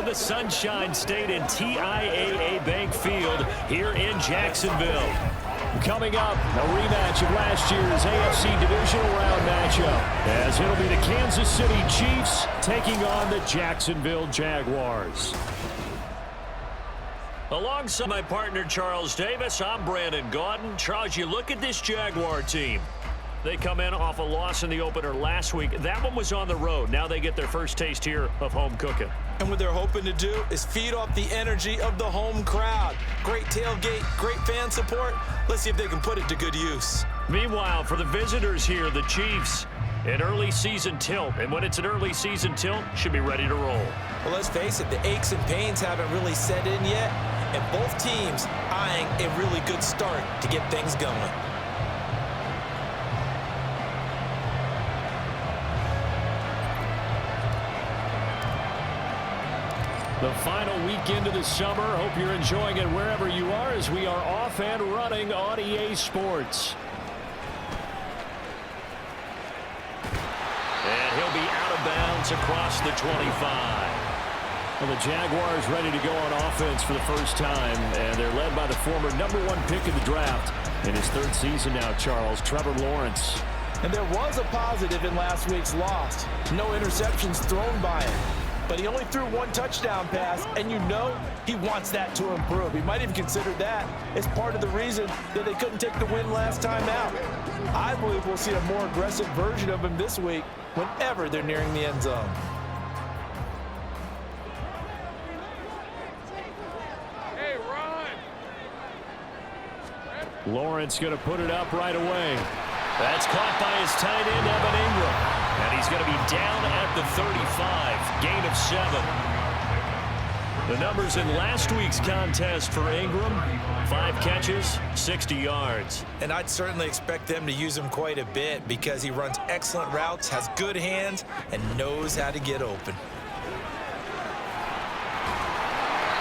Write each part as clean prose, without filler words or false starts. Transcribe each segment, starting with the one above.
The Sunshine State and TIAA Bank Field here in Jacksonville. Coming up, a rematch of last year's AFC Divisional Round matchup, as it'll be the Kansas City Chiefs taking on the Jacksonville Jaguars. Alongside my partner Charles Davis, I'm Brandon Gaudin. Charles, you look at this Jaguar team. They come in off a loss in the opener last week. That one was on the road. Now they get their first taste here of home cooking. And what they're hoping to do is feed off the energy of the home crowd. Great tailgate, great fan support. Let's see if they can put it to good use. Meanwhile, for the visitors here, the Chiefs, an early season tilt. And when it's an early season tilt, should be ready to roll. Well, let's face it, the aches and pains haven't really set in yet. And both teams eyeing a really good start to get things going. The final weekend of the summer. Hope you're enjoying it wherever you are as we are off and running on EA Sports. And he'll be out of bounds across the 25. Well, the Jaguars ready to go on offense for the first time, and they're led by the former #1 pick of the draft in his third season now, Charles, Trevor Lawrence. And there was a positive in last week's loss. No interceptions thrown by him. But he only threw one touchdown pass, and you know he wants that to improve. He might even consider that as part of the reason that they couldn't take the win last time out. I believe we'll see a more aggressive version of him this week whenever they're nearing the end zone. Hey, Ron! Lawrence going to put it up right away. That's caught by his tight end, Evan Ingram. And he's going to be down at the 35, gain of 7. The numbers in last week's contest for Ingram, 5 catches, 60 yards. And I'd certainly expect them to use him quite a bit because he runs excellent routes, has good hands, and knows how to get open.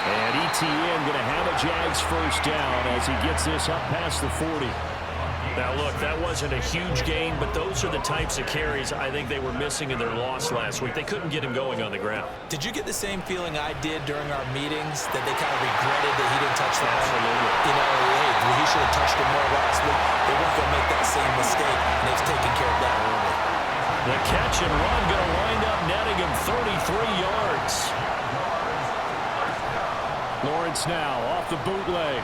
And ETN going to have a Jags first down as he gets this up past the 40. Now, look, that wasn't a huge gain, but those are the types of carries I think they were missing in their loss last week. They couldn't get him going on the ground. Did you get the same feeling I did during our meetings, that they kind of regretted that he didn't touch the ball? Absolutely. You know, hey, he should have touched him more last week. They weren't going to make that same mistake, and they've taken care of that early. The catch and run going to wind up netting him 33 yards. Lawrence now off the bootleg.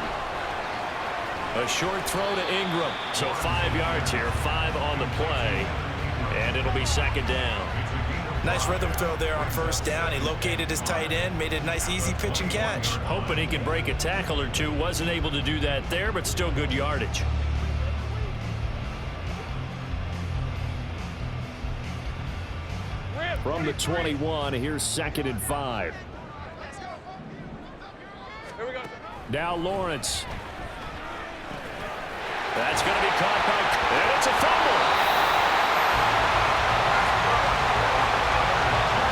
A short throw to Ingram. So 5 yards here, 5 on the play. And it'll be second down. Nice rhythm throw there on first down. He located his tight end, made it a nice easy pitch and catch. Hoping he could break a tackle or two. Wasn't able to do that there, but still good yardage. From the 21, here's 2nd and 5. Here we go. Now Lawrence. That's going to be caught by, and it's a fumble.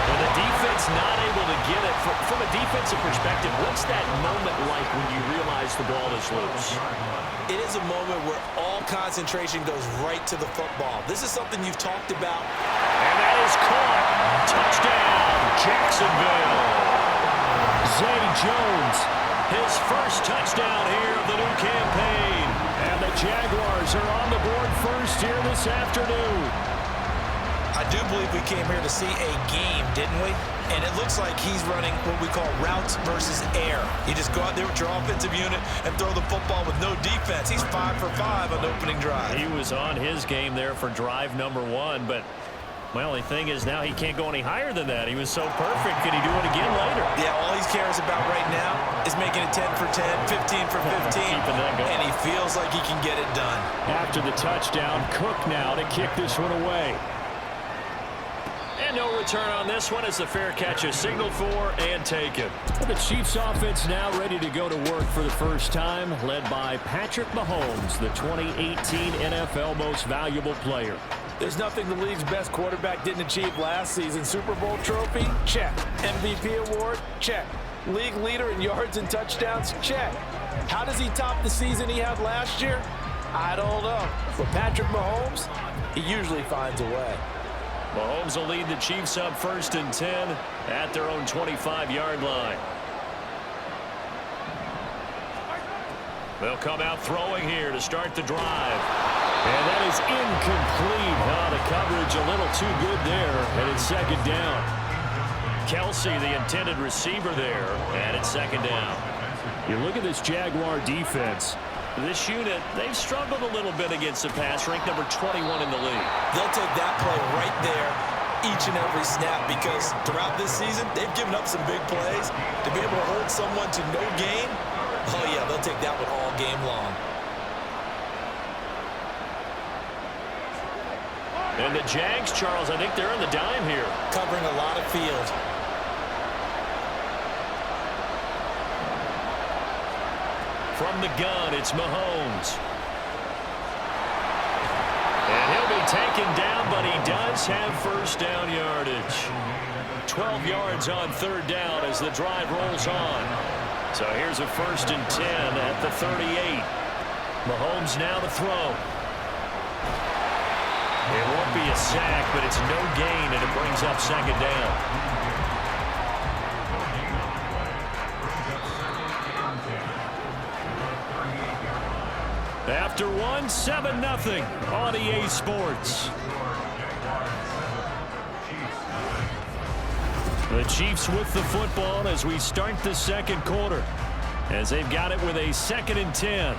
Well, the defense not able to get it. From a defensive perspective, what's that moment like when you realize the ball is loose? It is a moment where all concentration goes right to the football. This is something you've talked about. And that is caught. Touchdown, Jacksonville. Zay Jones, his first touchdown here of the new campaign. And the Jaguars are on the board first here this afternoon. I do believe we came here to see a game, didn't we? And it looks like he's running what we call routes versus air. You just go out there with your offensive unit and throw the football with no defense. He's 5 for 5 on the opening drive. He was on his game there for drive number 1, but my only thing is now he can't go any higher than that. He was so perfect. Can he do it again later? Yeah, all he cares about right now is making it 10 for 10, 15 for 15. Keeping that going. And he feels like he can get it done. After the touchdown, Cook now to kick this one away. And no return on this one as the fair catch is signaled for and taken. The Chiefs offense now ready to go to work for the first time, led by Patrick Mahomes, the 2018 NFL Most Valuable Player. There's nothing the league's best quarterback didn't achieve last season. Super Bowl trophy? Check. MVP award? Check. League leader in yards and touchdowns? Check. How does he top the season he had last year? I don't know. For Patrick Mahomes, he usually finds a way. Mahomes will lead the Chiefs up 1st and 10 at their own 25-yard line. They'll come out throwing here to start the drive. And that is incomplete. The coverage a little too good there, and it's 2nd down. Kelsey, the intended receiver there, and it's 2nd down. You look at this Jaguar defense. This unit, they've struggled a little bit against the pass, ranked number 21 in the league. They'll take that play right there each and every snap because throughout this season, they've given up some big plays. To be able to hold someone to no gain, oh yeah, they'll take that one all game long. And the Jags, Charles, I think they're in the dime here. Covering a lot of field. From the gun, it's Mahomes. And he'll be taken down, but he does have 1st down yardage. 12 yards on 3rd down as the drive rolls on. So here's a 1st and 10 at the 38. Mahomes now to throw. It won't be a sack, but it's no gain, and it brings up 2nd down. After one, 7-0 on EA Sports. The Chiefs with the football as we start the 2nd quarter, as they've got it with a 2nd and 10.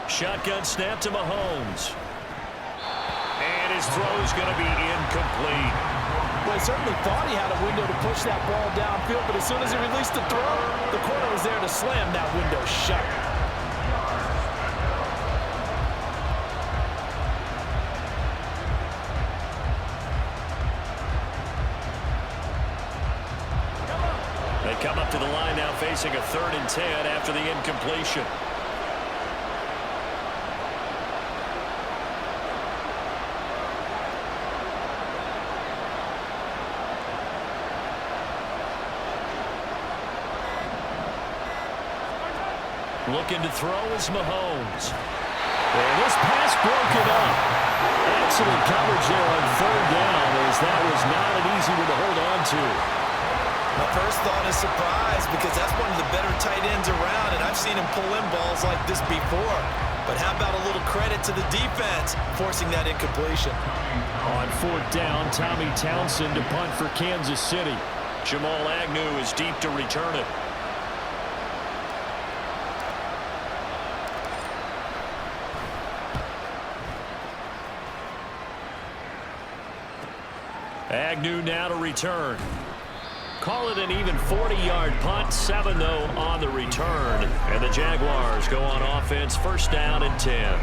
Shotgun snap to Mahomes. And his throw's going to be incomplete. Well, he certainly thought he had a window to push that ball downfield, but as soon as he released the throw, the corner was there to slam that window shut. They come up to the line now facing a 3rd and 10 after the incompletion. Looking to throw is Mahomes. And this pass broken up. Excellent coverage there on 3rd down, as that was not an easy one to hold on to. My first thought is surprise because that's one of the better tight ends around, and I've seen him pull in balls like this before. But how about a little credit to the defense forcing that incompletion? On 4th down, Tommy Townsend to punt for Kansas City. Jamal Agnew is deep to return it. Agnew now to return. Call it an even 40-yard punt, 7-0 on the return. And the Jaguars go on offense, 1st down and 10.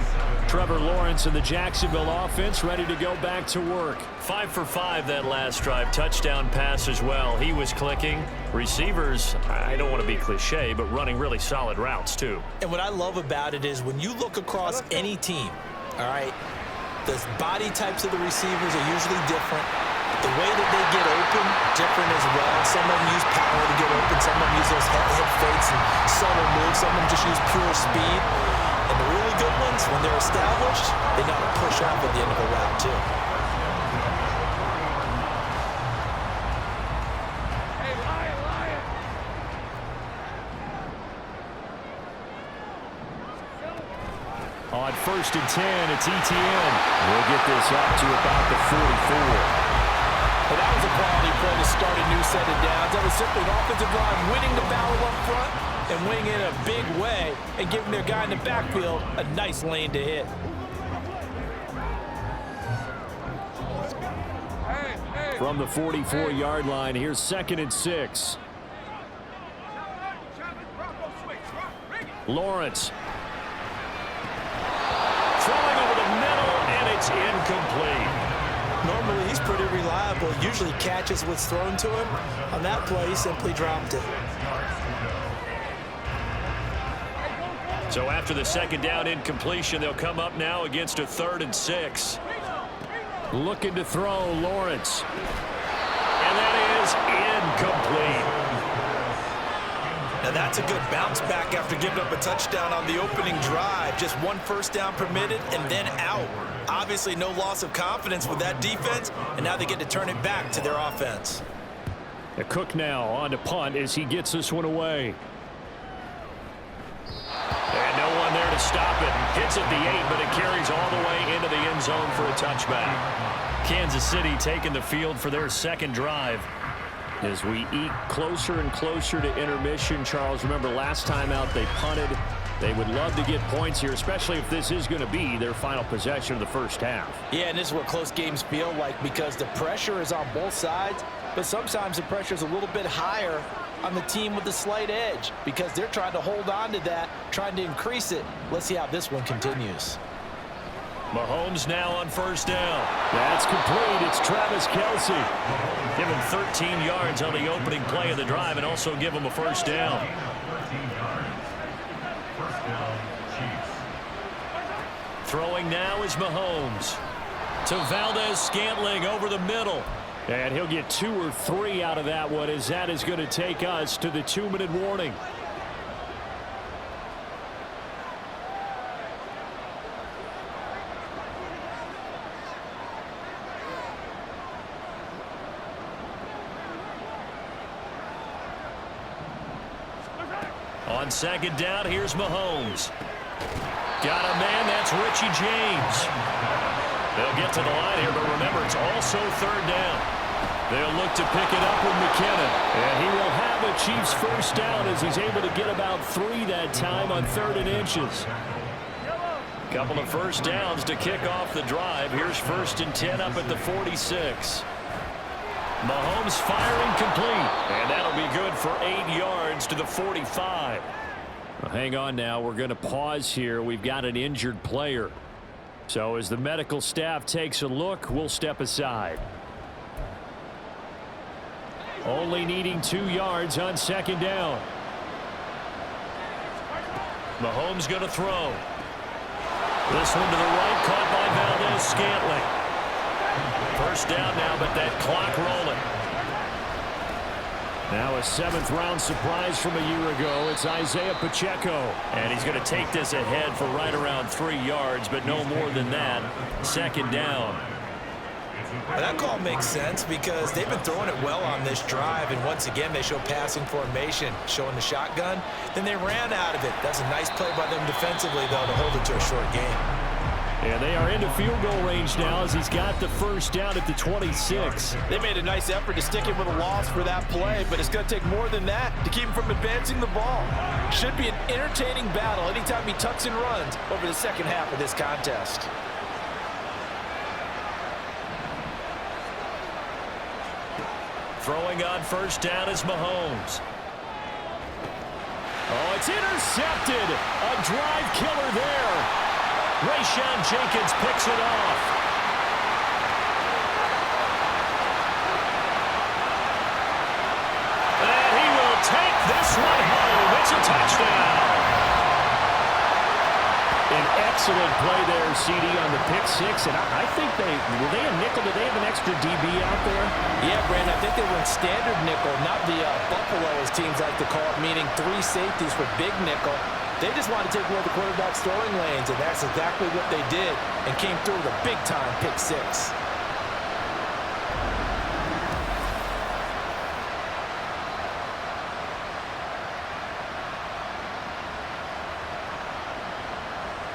Trevor Lawrence and the Jacksonville offense ready to go back to work. 5 for 5 that last drive. Touchdown pass as well. He was clicking. Receivers, I don't want to be cliche, but running really solid routes too. And what I love about it is when you look across any team, all right, the body types of the receivers are usually different. The way that they get open, different as well. Some of them use power to get open. Some of them use those head fakes and subtle moves. Some of them just use pure speed. And the really good ones, when they're established, they know how to push off at the end of a route, too. Hey, Lion! On 1st and 10, it's ETN. We'll get this up to about the 44. But that was a quality play to start a new set of downs. That was simply an offensive line winning the battle up front and winning in a big way and giving their guy in the backfield a nice lane to hit. From the 44-yard line, here's 2nd and 6. Lawrence. Throwing over the middle, and it's incomplete. Normally, he's pretty reliable. Usually catches what's thrown to him. On that play, he simply dropped it. So after the second down incompletion, they'll come up now against a 3rd and 6. Looking to throw, Lawrence. And that is incomplete. Now that's a good bounce back after giving up a touchdown on the opening drive. Just 1 first down permitted and then out. Obviously no loss of confidence with that defense, and now they get to turn it back to their offense. Cook now on to punt as he gets this one away. And no one there to stop it. Hits at the 8, but it carries all the way into the end zone for a touchback. Kansas City taking the field for their second drive. As we eke closer and closer to intermission, Charles, remember last time out they punted. They would love to get points here, especially if this is going to be their final possession of the first half. Yeah, and this is what close games feel like because the pressure is on both sides, but sometimes the pressure is a little bit higher on the team with the slight edge because they're trying to hold on to that, trying to increase it. Let's see how this one continues. Mahomes now on first down. That's complete. It's Travis Kelce. Give him 13 yards on the opening play of the drive and also give him a first down. Throwing now is Mahomes. To Valdez-Scantling over the middle. And he'll get 2 or 3 out of that one as that is going to take us to the 2-minute warning. On second down, here's Mahomes. Got a man, that's Richie James. They'll get to the line here, but remember, it's also 3rd down. They'll look to pick it up with McKinnon. And he will have the Chiefs first down as he's able to get about 3 that time on 3rd and inches. Couple of first downs to kick off the drive. Here's 1st and 10 up at the 46. Mahomes firing complete. And that'll be good for 8 yards to the 45. Well, hang on now. We're going to pause here. We've got an injured player. So as the medical staff takes a look, we'll step aside. Only needing 2 yards on second down. Mahomes going to throw. This one to the right, caught by Valdez-Scantling. First down now, but that clock rolling. Now a 7th-round surprise from a year ago. It's Isaiah Pacheco. And he's going to take this ahead for right around 3 yards, but no more than that. Second down. That call makes sense because they've been throwing it well on this drive, and once again they show passing formation, showing the shotgun. Then they ran out of it. That's a nice play by them defensively, though, to hold it to a short game. And they are into field goal range now as he's got the first down at the 26. They made a nice effort to stick him with a loss for that play, but it's going to take more than that to keep him from advancing the ball. Should be an entertaining battle anytime he tucks and runs over the second half of this contest. Throwing on first down is Mahomes. Oh, it's intercepted. A drive killer there. Rayshawn Jenkins picks it off. And he will take this one home. It's a touchdown. An excellent play there, CD, on the pick six. And I think were they a nickel? Did they have an extra DB out there? Yeah, Brandon, I think they went standard nickel, not the Buffalo, as teams like to call it, meaning 3 safeties for big nickel. They just want to take away the quarterback's throwing lanes, and that's exactly what they did and came through with a big-time pick six.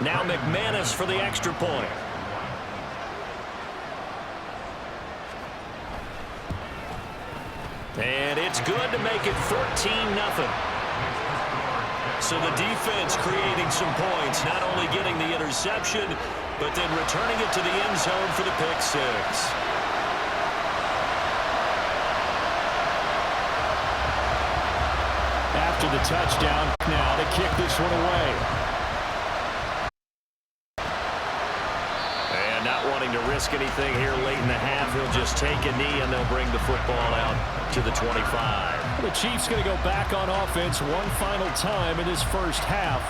Now McManus for the extra point. And it's good to make it 14-0. So the defense creating some points, not only getting the interception, but then returning it to the end zone for the pick six. After the touchdown, now to kick this one away. And not wanting to risk risk anything here late in the half. He'll just take a knee, and they'll bring the football out to the 25. The Chiefs going to go back on offense one final time in this first half.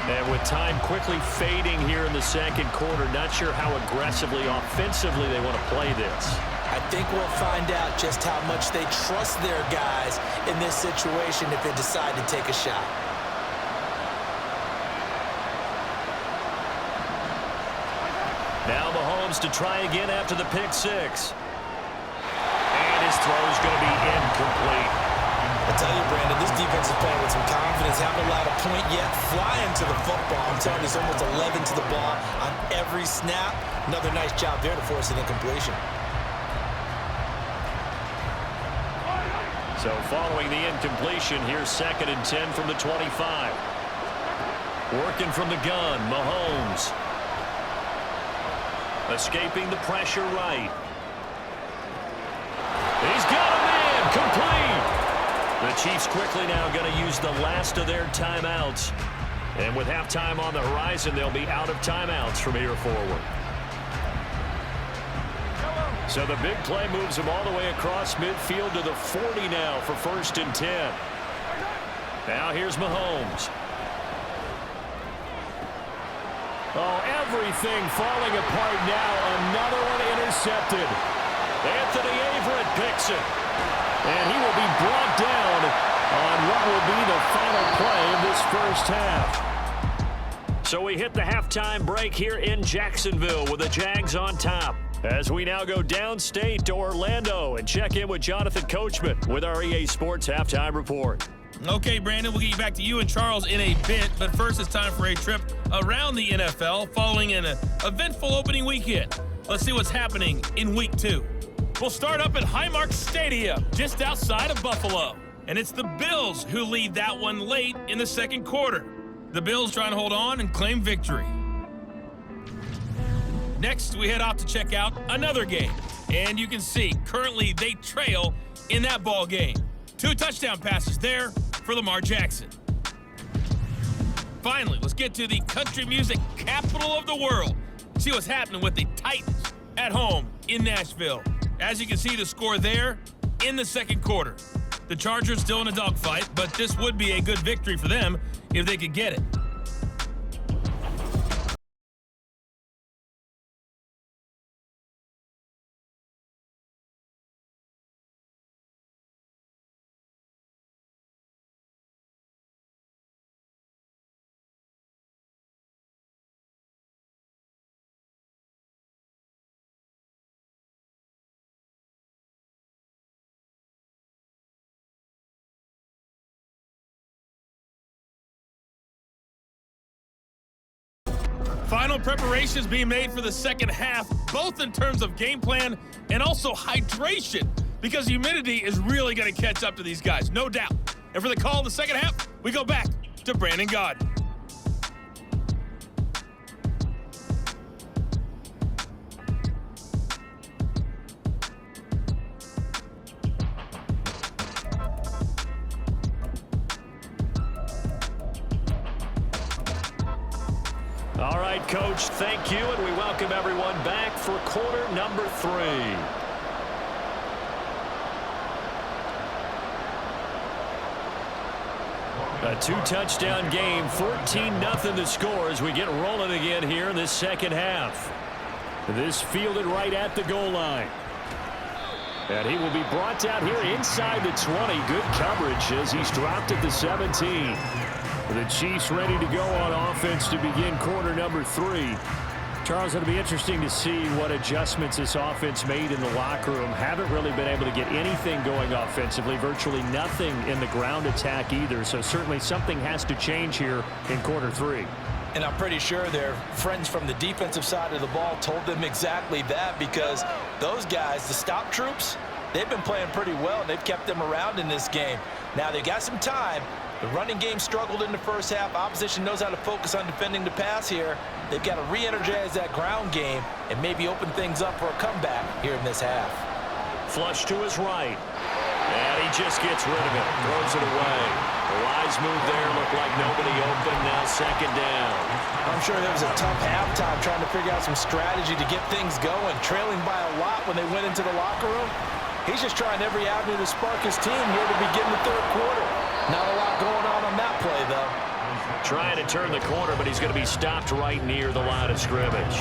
And with time quickly fading here in the second quarter, not sure how aggressively, offensively they want to play this. I think we'll find out just how much they trust their guys in this situation if they decide to take a shot. Now Mahomes to try again after the pick six. And his throw is going to be incomplete. I tell you, Brandon, this defense is playing with some confidence. Haven't allowed a point yet. Flying to the football. I'm telling you, it's almost 11 to the ball on every snap. Another nice job there to force an incompletion. So following the incompletion, here's 2nd and 10 from the 25. Working from the gun, Mahomes. Escaping the pressure right. He's got a man, complete. The Chiefs quickly now going to use the last of their timeouts. And with halftime on the horizon, they'll be out of timeouts from here forward. So the big play moves them all the way across midfield to the 40 now for 1st and 10. Now here's Mahomes. Oh, everything falling apart now. Another one intercepted. Anthony Averett picks it. And he will be brought down on what will be the final play of this first half. So we hit the halftime break here in Jacksonville with the Jags on top. As we now go downstate to Orlando and check in with Jonathan Coachman with our EA Sports Halftime Report. Okay, Brandon, we'll get you back to you and Charles in a bit, but first it's time for a trip around the NFL following an eventful opening weekend. Let's see what's happening in Week 2. We'll start up at Highmark Stadium, just outside of Buffalo. And it's the Bills who lead that one late in the second quarter. The Bills trying to hold on and claim victory. Next, we head off to check out another game. And you can see, currently they trail in that ball game. 2 touchdown passes there for Lamar Jackson. Finally, let's get to the country music capital of the world. See what's happening with the Titans at home in Nashville. As you can see, the score there in the second quarter. The Chargers still in a dogfight, but this would be a good victory for them if they could get it. Final preparations being made for the second half, both in terms of game plan and also hydration, because humidity is really going to catch up to these guys, no doubt. And for the call of the second half, we go back to Brandon Gaudin. All right, Coach, thank you, and we welcome everyone back for quarter number 3. A 2-touchdown game, 14-0 the score as we get rolling again here in this second half. This fielded right at the goal line. And he will be brought down here inside the 20. Good coverage as he's dropped at the 17. The Chiefs ready to go on offense to begin quarter number 3. Charles, it'll be interesting to see what adjustments this offense made in the locker room. Haven't really been able to get anything going offensively, virtually nothing in the ground attack either. So certainly something has to change here in quarter 3. And I'm pretty sure their friends from the defensive side of the ball told them exactly that, because those guys, the stop troops, they've been playing pretty well. They've kept them around in this game. Now they've got some time. The running game struggled in the first half. Opposition knows how to focus on defending the pass here. They've got to re-energize that ground game and maybe open things up for a comeback here in this half. Flush to his right. And he just gets rid of it, throws it away. The wise move there, looked like nobody open, now second down. I'm sure there was a tough halftime trying to figure out some strategy to get things going, trailing by a lot when they went into the locker room. He's just trying every avenue to spark his team here to begin the third quarter. Not a lot going on that play, though. Trying to turn the corner, but he's going to be stopped right near the line of scrimmage.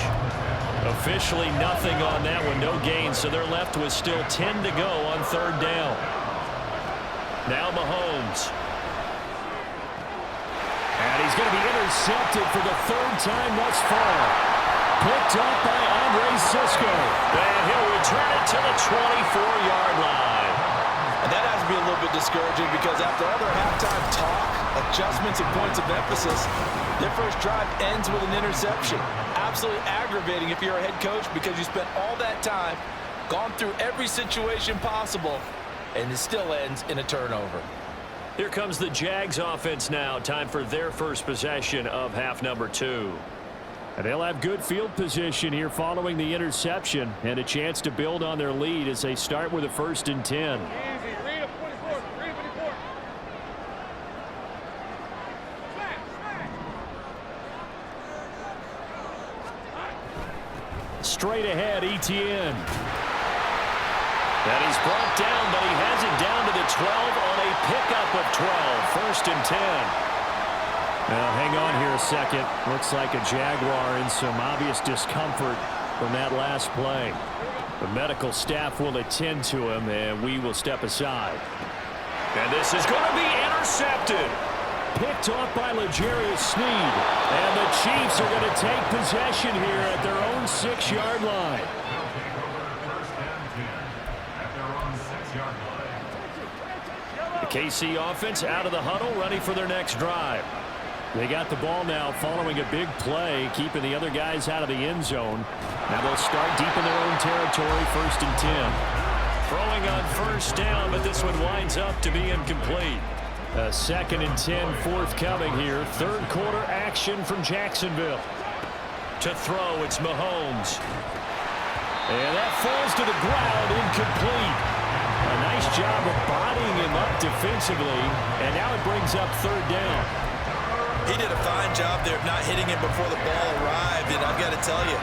Officially nothing on that one, no gain, so they're left with still 10 to go on third down. Now Mahomes. And he's going to be intercepted for the third time thus far. Picked up by Andre Cisco. And he'll return it to the 24-yard line. And that has to be a little bit discouraging because after all their halftime talk, adjustments and points of emphasis, their first drive ends with an interception. Absolutely aggravating if you're a head coach because you spent all that time, gone through every situation possible, and it still ends in a turnover. Here comes the Jags offense now. Time for their first possession of half number 2. And they'll have good field position here following the interception and a chance to build on their lead as they start with a 1st and 10. Straight ahead, Etienne. And he's brought down, but he has it down to the 12 on a pickup of 12. 1st and 10. Now, hang on here a second. Looks like a Jaguar in some obvious discomfort from that last play. The medical staff will attend to him, and we will step aside. And this is going to be intercepted. Picked off by L'Jarius Sneed. And the Chiefs are going to take possession here at their own 6-yard line. The KC offense out of the huddle, ready for their next drive. They got the ball now following a big play, keeping the other guys out of the end zone. Now they'll start deep in their own territory, 1st and 10. Throwing on 1st down, but this one winds up to be incomplete. A 2nd and 10 forthcoming here. Third quarter action from Jacksonville. To throw, it's Mahomes. And that falls to the ground, incomplete. A nice job of bodying him up defensively, and now it brings up 3rd down. He did a fine job there of not hitting him before the ball arrived, and I've got to tell you,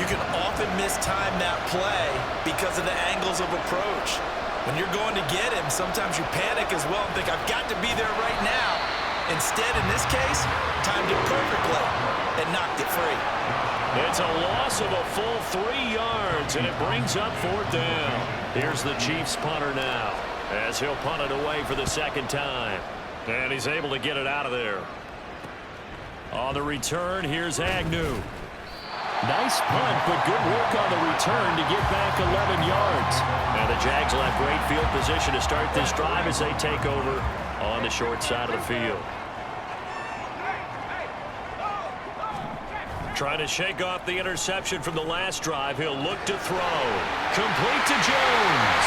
you can often mistime that play because of the angles of approach. When you're going to get him, sometimes you panic as well and think, I've got to be there right now. Instead, in this case, timed it perfectly and knocked it free. It's a loss of a full 3 yards, and it brings up 4th down. Here's the Chiefs punter now, as he'll punt it away for the 2nd time. And he's able to get it out of there. On the return, here's Agnew. Nice punt, but good work on the return to get back 11 yards. And the Jags will have great field position to start this drive as they take over on the short side of the field. Trying to shake off the interception from the last drive. He'll look to throw. Complete to Jones.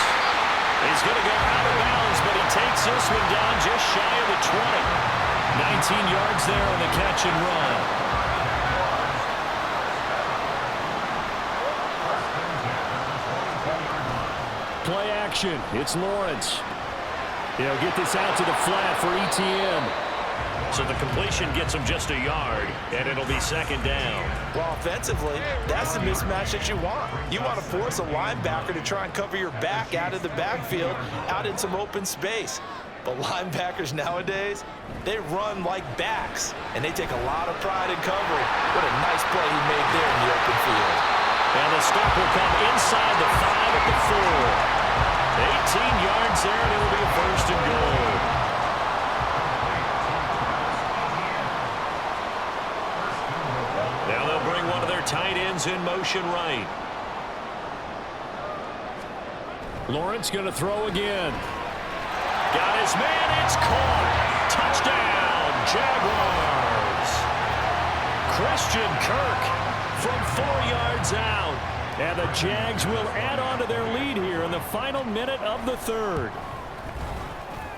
He's going to go out of bounds, but he takes this one down just shy of the 20. 19 yards there on the catch and run. Play action. It's Lawrence. He'll get this out to the flat for Etienne. So the completion gets him just a yard, and it'll be 2nd down. Well, offensively, that's the mismatch that you want. You want to force a linebacker to try and cover your back out of the backfield, out in some open space. But linebackers nowadays, they run like backs, and they take a lot of pride in covering. What a nice play he made there in the open field. And the stop will come inside the 5 at the 4. 18 yards there, and it'll be a 1st and goal. Now they'll bring one of their tight ends in motion right. Lawrence going to throw again. Got his man, it's caught. Touchdown, Jaguars. Christian Kirk from 4 yards out. And the Jags will add on to their lead here in the final minute of the 3rd.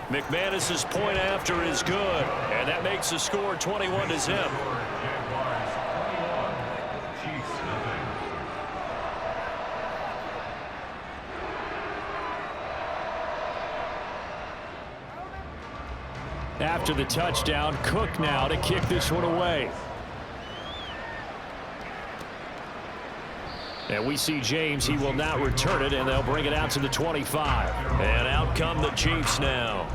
McManus's point after is good, and that makes the score 21-0. After the touchdown, Cook now to kick this one away. And we see James. He will not return it, and they'll bring it out to the 25. And out come the Chiefs now.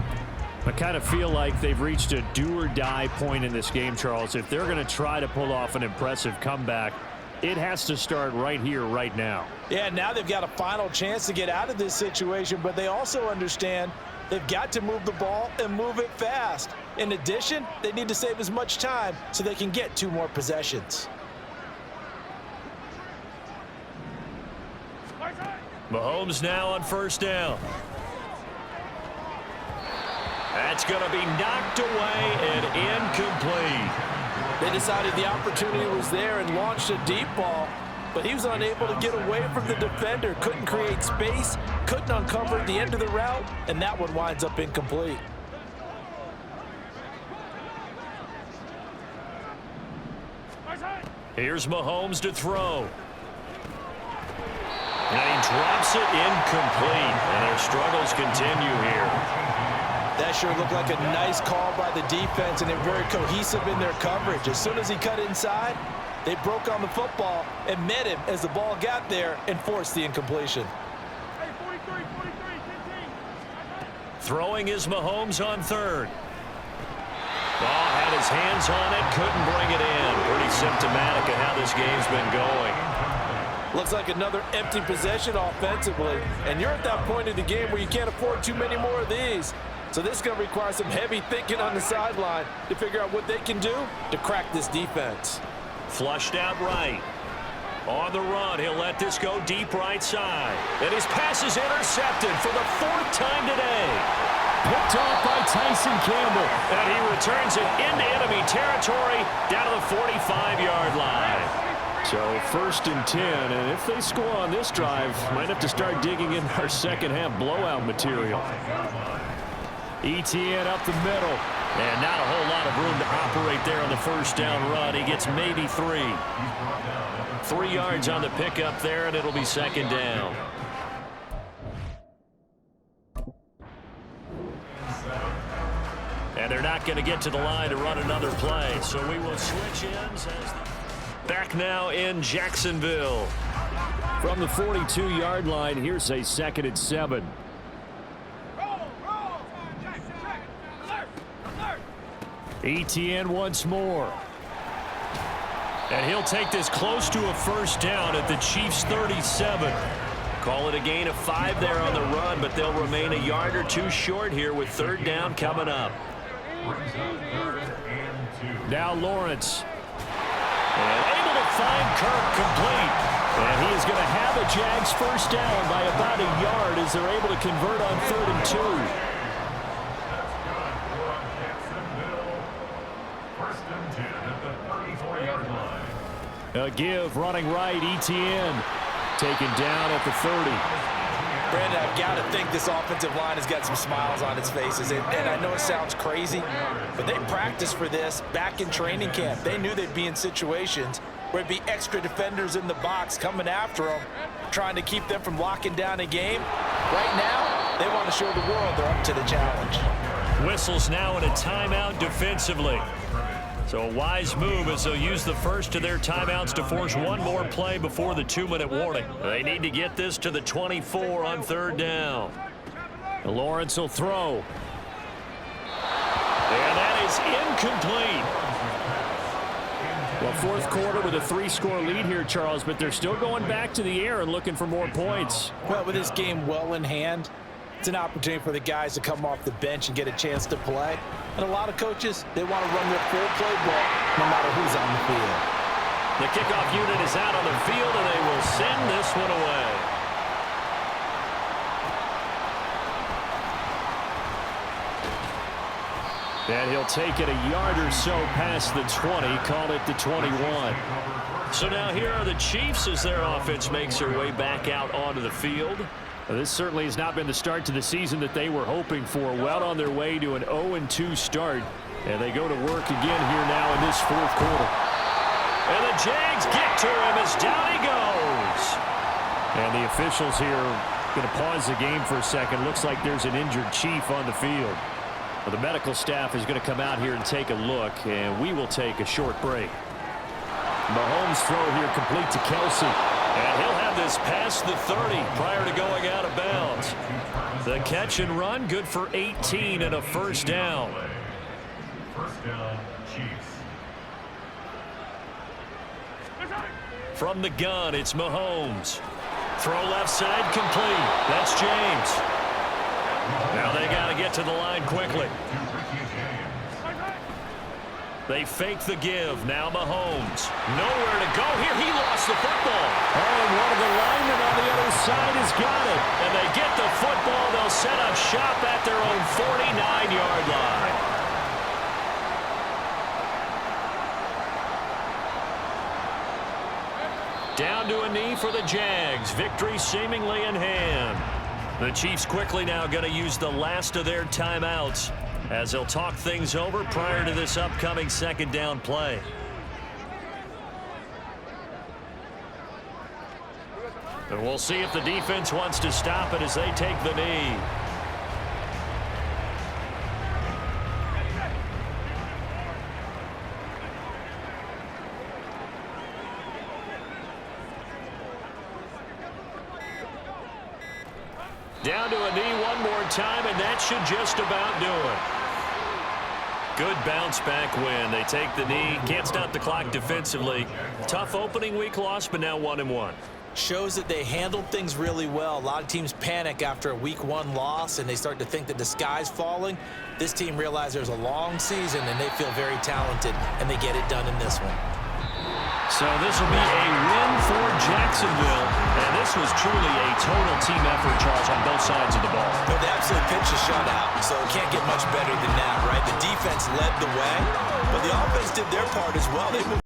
I kind of feel like they've reached a do-or-die point in this game, Charles. If they're going to try to pull off an impressive comeback, it has to start right here, right now. Yeah, now they've got a final chance to get out of this situation, but they also understand they've got to move the ball and move it fast. In addition, they need to save as much time so they can get 2 more possessions. Mahomes now on first down. That's going to be knocked away and incomplete. They decided the opportunity was there and launched a deep ball, but he was unable to get away from the defender, couldn't create space, couldn't uncover the end of the route, and that one winds up incomplete. Here's Mahomes to throw. And he drops it incomplete, and their struggles continue here. That sure looked like a nice call by the defense, and they're very cohesive in their coverage. As soon as he cut inside, they broke on the football and met him as the ball got there and forced the incompletion. Throwing is Mahomes on third. Ball had his hands on it, couldn't bring it in. Pretty symptomatic of how this game's been going. Looks like another empty possession offensively, and you're at that point in the game where you can't afford too many more of these. So this is going to require some heavy thinking on the sideline to figure out what they can do to crack this defense. Flushed out right. On the run, he'll let this go deep right side. And his pass is intercepted for the 4th time today. Picked off by Tyson Campbell. And he returns it into enemy territory down to the 45-yard line. So 1st and 10, and if they score on this drive, might have to start digging in our second half blowout material. Etienne up the middle. And not a whole lot of room to operate there on the first down run. He gets maybe 3. 3 yards on the pickup there, and it'll be 2nd down. And they're not going to get to the line to run another play, so we will switch ends. Back now in Jacksonville. From the 42-yard line, here's a 2nd and 7. Etienne once more. And he'll take this close to a first down at the Chiefs' 37. Call it a gain of 5 there on the run, but they'll remain a yard or 2 short here with 3rd down coming up. Now Lawrence. And able to find Kirk complete. And he is going to have a Jags first down by about a yard as they're able to convert on 3rd and 2. A give running right, Etienne taken down at the 30. Brandon, I've got to think this offensive line has got some smiles on its faces. And I know it sounds crazy, but they practiced for this back in training camp. They knew they'd be in situations where it'd be extra defenders in the box coming after them, trying to keep them from locking down a game. Right now, they want to show the world they're up to the challenge. Whistles now in a timeout defensively. So a wise move as they'll use the first of their timeouts to force one more play before the 2-minute warning. They need to get this to the 24 on 3rd down. Lawrence will throw. And that is incomplete. Well, 4th quarter with a 3-score lead here, Charles, but they're still going back to the air and looking for more points. Well, with this game well in hand, it's an opportunity for the guys to come off the bench and get a chance to play. And a lot of coaches, they want to run their full playbook no matter who's on the field. The kickoff unit is out on the field, and they will send this one away. And he'll take it a yard or so past the 20, call it the 21. So now here are the Chiefs as their offense makes their way back out onto the field. This certainly has not been the start to the season that they were hoping for. Well on their way to an 0-2 start. And they go to work again here now in this 4th quarter. And the Jags get to him as down he goes. And the officials here going to pause the game for a second. Looks like there's an injured Chief on the field. Well, the medical staff is going to come out here and take a look, and we will take a short break. Mahomes' throw here complete to Kelsey. And he'll have this past the 30 prior to going out of bounds. The catch and run, good for 18 and a first down. First down, Chiefs. From the gun, it's Mahomes. Throw left side, complete. That's James. Now they got to get to the line quickly. They fake the give. Now Mahomes. Nowhere to go here. He lost the football. Oh, and one of the linemen on the other side has got it. And they get the football. They'll set up shop at their own 49-yard line. Down to a knee for the Jags. Victory seemingly in hand. The Chiefs quickly now going to use the last of their timeouts as they'll talk things over prior to this upcoming second down play. And we'll see if the defense wants to stop it as they take the knee. Down to a knee one more time, and that should just about do it. Good bounce back win. They take the knee. Can't stop the clock defensively. Tough opening week loss, but now 1-1. Shows that they handled things really well. A lot of teams panic after a week 1 loss, and they start to think that the sky's falling. This team realized there's a long season, and they feel very talented, and they get it done in this one. So this will be a win for Jacksonville, and this was truly a total team effort, Charles, on both sides of the ball. No, they absolutely pitched a shutout, so it can't get much better than that, right? The defense led the way, but the offense did their part as well. They moved